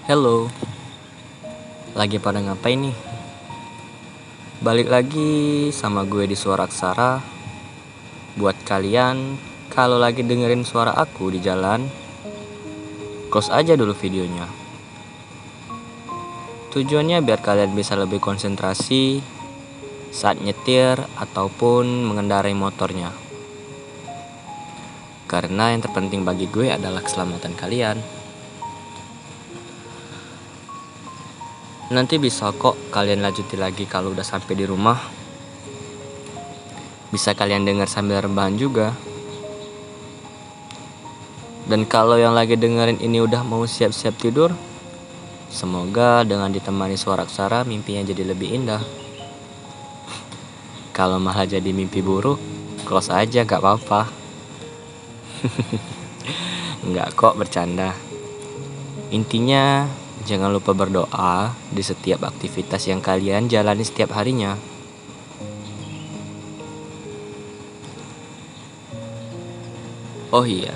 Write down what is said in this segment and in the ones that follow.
Hello, lagi pada ngapain nih? Balik lagi sama gue di Suara Aksara. Buat kalian, kalau lagi dengerin suara aku di jalan, close aja dulu videonya. Tujuannya biar kalian bisa lebih konsentrasi saat nyetir ataupun mengendarai motornya. Karena yang terpenting bagi gue adalah keselamatan kalian. Nanti bisa kok kalian lanjutin lagi kalau udah sampai di rumah. Bisa kalian dengar sambil rebahan juga. Dan kalau yang lagi dengerin ini udah mau siap-siap tidur, semoga dengan ditemani suara aksara mimpinya jadi lebih indah. Kalau malah jadi mimpi buruk, close aja gak apa-apa. Enggak kok, bercanda. Intinya jangan lupa berdoa di setiap aktivitas yang kalian jalani setiap harinya. Oh iya,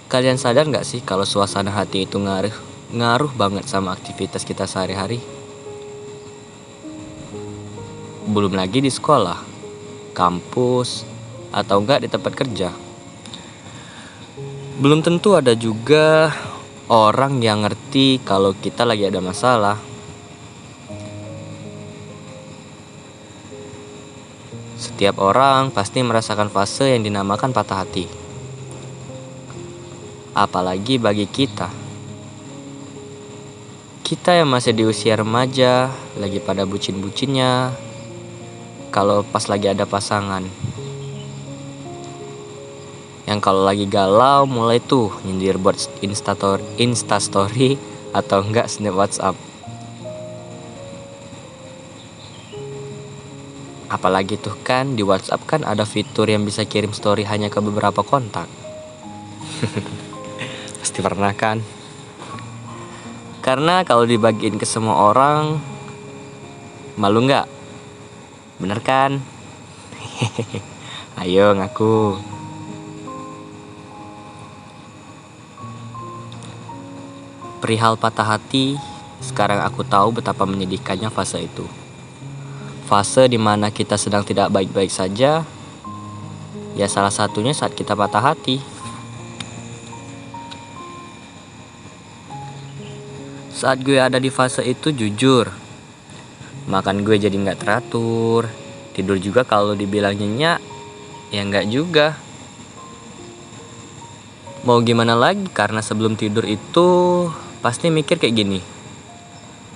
kalian sadar gak sih kalau suasana hati itu ngaruh banget sama aktivitas kita sehari-hari? Belum lagi di sekolah, kampus, atau enggak di tempat kerja. Belum tentu ada juga orang yang ngerti kalau kita lagi ada masalah. Setiap orang pasti merasakan fase yang dinamakan patah hati. Apalagi bagi kita yang masih di usia remaja, lagi pada bucin-bucinnya, kalau pas lagi ada pasangan. Yang kalau lagi galau mulai tuh nyindir buat instastory atau enggak snap WhatsApp. Apalagi tuh kan di WhatsApp kan ada fitur yang bisa kirim story hanya ke beberapa kontak. Pasti pernah kan? Karena kalau dibagiin ke semua orang, malu nggak? Bener kan? Ayo ngaku. Perihal patah hati, sekarang aku tahu betapa menyedihkannya fase itu. Fase dimana kita sedang tidak baik-baik saja, ya salah satunya saat kita patah hati. Saat gue ada di fase itu jujur, makan gue jadi gak teratur, tidur juga kalau dibilang nyenyak, ya gak juga. Mau gimana lagi, karena sebelum tidur itu pasti mikir kayak gini,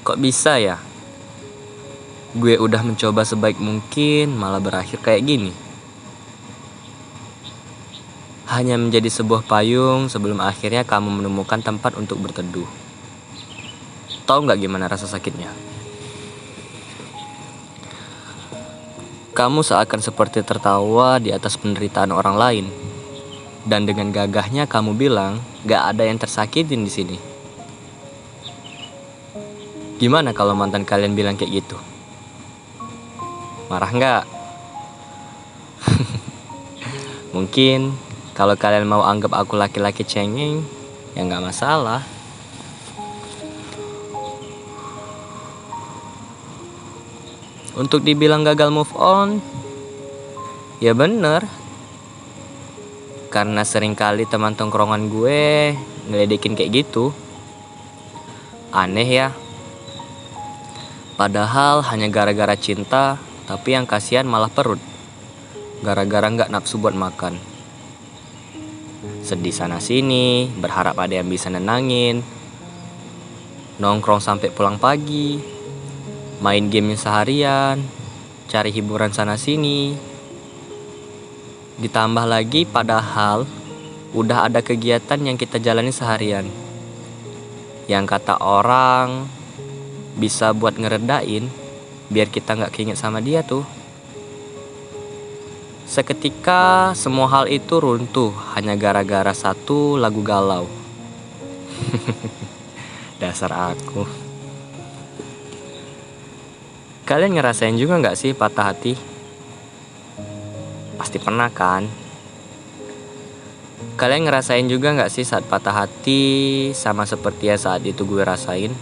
kok bisa ya? Gue udah mencoba sebaik mungkin, malah berakhir kayak gini. Hanya menjadi sebuah payung sebelum akhirnya kamu menemukan tempat untuk berteduh. Tahu gak gimana rasa sakitnya? Kamu seakan seperti tertawa di atas penderitaan orang lain. Dan dengan gagahnya kamu bilang, gak ada yang tersakitin di sini. Gimana kalau mantan kalian bilang kayak gitu? Marah gak? Mungkin kalau kalian mau anggap aku laki-laki cengeng, ya gak masalah. Untuk dibilang gagal move on, ya bener. Karena seringkali teman tongkrongan gue ngeledekin kayak gitu. Aneh ya. Padahal hanya gara-gara cinta, tapi yang kasihan malah perut. Gara-gara gak nafsu buat makan. Sedih sana sini, berharap ada yang bisa nenangin. Nongkrong sampai pulang pagi. Main game seharian. Cari hiburan sana sini. Ditambah lagi padahal udah ada kegiatan yang kita jalani seharian. Yang kata orang bisa buat ngeredain biar kita gak keinget sama dia tuh. Seketika semua hal itu runtuh hanya gara-gara satu lagu galau. Dasar aku. Kalian ngerasain juga gak sih patah hati? Pasti pernah kan? Kalian ngerasain juga gak sih saat patah hati sama seperti ya saat itu gue rasain?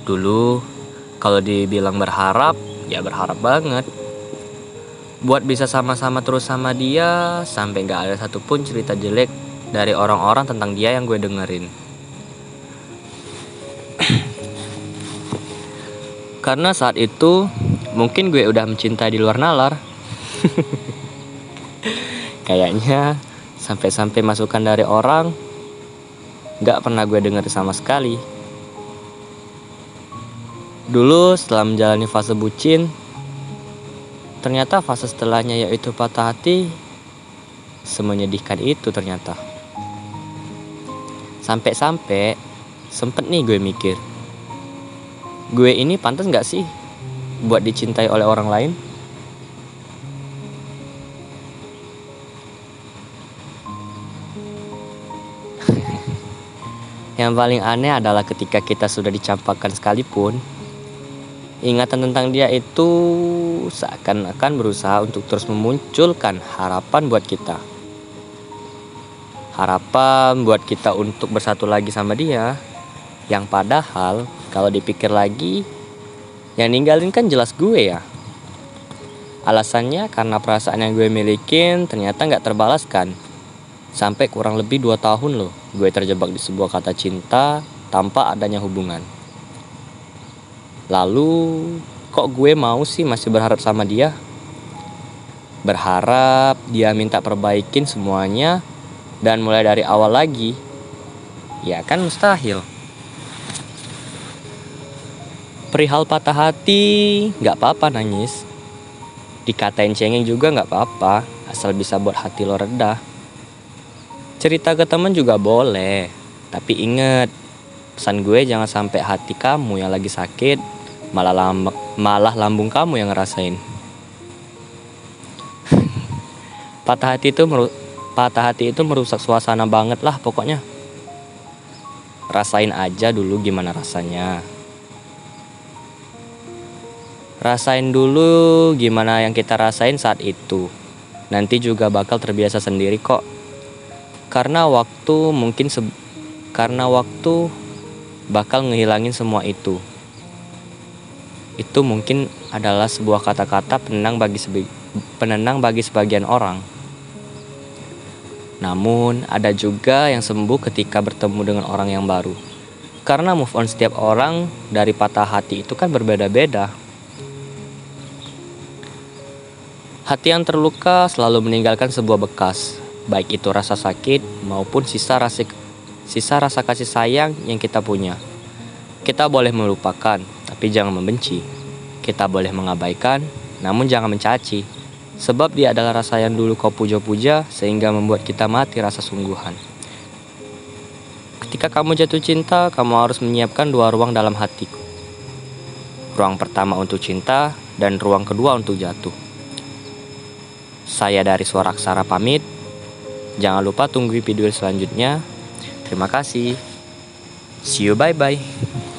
Dulu kalau dibilang berharap, ya berharap banget buat bisa sama-sama terus sama dia sampai gak ada satupun cerita jelek dari orang-orang tentang dia yang gue dengerin. Karena saat itu mungkin gue udah mencintai di luar nalar. Kayaknya sampai-sampai masukan dari orang gak pernah gue denger sama sekali. Dulu setelah menjalani fase bucin, ternyata fase setelahnya yaitu patah hati semenyedihkan itu ternyata. Sampai-sampai sempet nih gue mikir, gue ini pantas gak sih buat dicintai oleh orang lain? Yang paling aneh adalah ketika kita sudah dicampakkan sekalipun, ingatan tentang dia itu seakan-akan berusaha untuk terus memunculkan harapan buat kita. Harapan buat kita untuk bersatu lagi sama dia. Yang padahal kalau dipikir lagi, yang ninggalin kan jelas gue ya. Alasannya karena perasaan yang gue milikin ternyata gak terbalaskan. Sampai kurang lebih 2 tahun loh gue terjebak di sebuah kata cinta tanpa adanya hubungan. Lalu kok gue mau sih masih berharap sama dia? Berharap dia minta perbaikin semuanya dan mulai dari awal lagi? Ya kan mustahil. Perihal patah hati gak apa-apa nangis. Dikatain cengeng juga gak apa-apa, asal bisa buat hati lo reda. Cerita ke teman juga boleh, tapi inget, pesan gue jangan sampai hati kamu yang lagi sakit malah lambung kamu yang ngerasain. Patah hati itu merusak suasana banget lah pokoknya. Rasain aja dulu gimana rasanya. Rasain dulu gimana yang kita rasain saat itu. Nanti juga bakal terbiasa sendiri kok. Karena waktu bakal ngehilangin semua itu. Itu mungkin adalah sebuah kata-kata penenang bagi sebagian orang. Namun ada juga yang sembuh ketika bertemu dengan orang yang baru. Karena move on setiap orang dari patah hati itu kan berbeda-beda. Hati yang terluka selalu meninggalkan sebuah bekas. Baik itu rasa sakit maupun sisa rasa kasih sayang yang kita punya. Kita boleh melupakan, tapi jangan membenci. Kita boleh mengabaikan, namun jangan mencaci. Sebab dia adalah rasa yang dulu kau puja-puja sehingga membuat kita mati rasa sungguhan. Ketika kamu jatuh cinta, kamu harus menyiapkan 2 ruang dalam hatiku. Ruang pertama untuk cinta dan ruang kedua untuk jatuh. Saya dari Suara Aksara pamit. Jangan lupa tunggu video selanjutnya. Terima kasih. See you, bye-bye.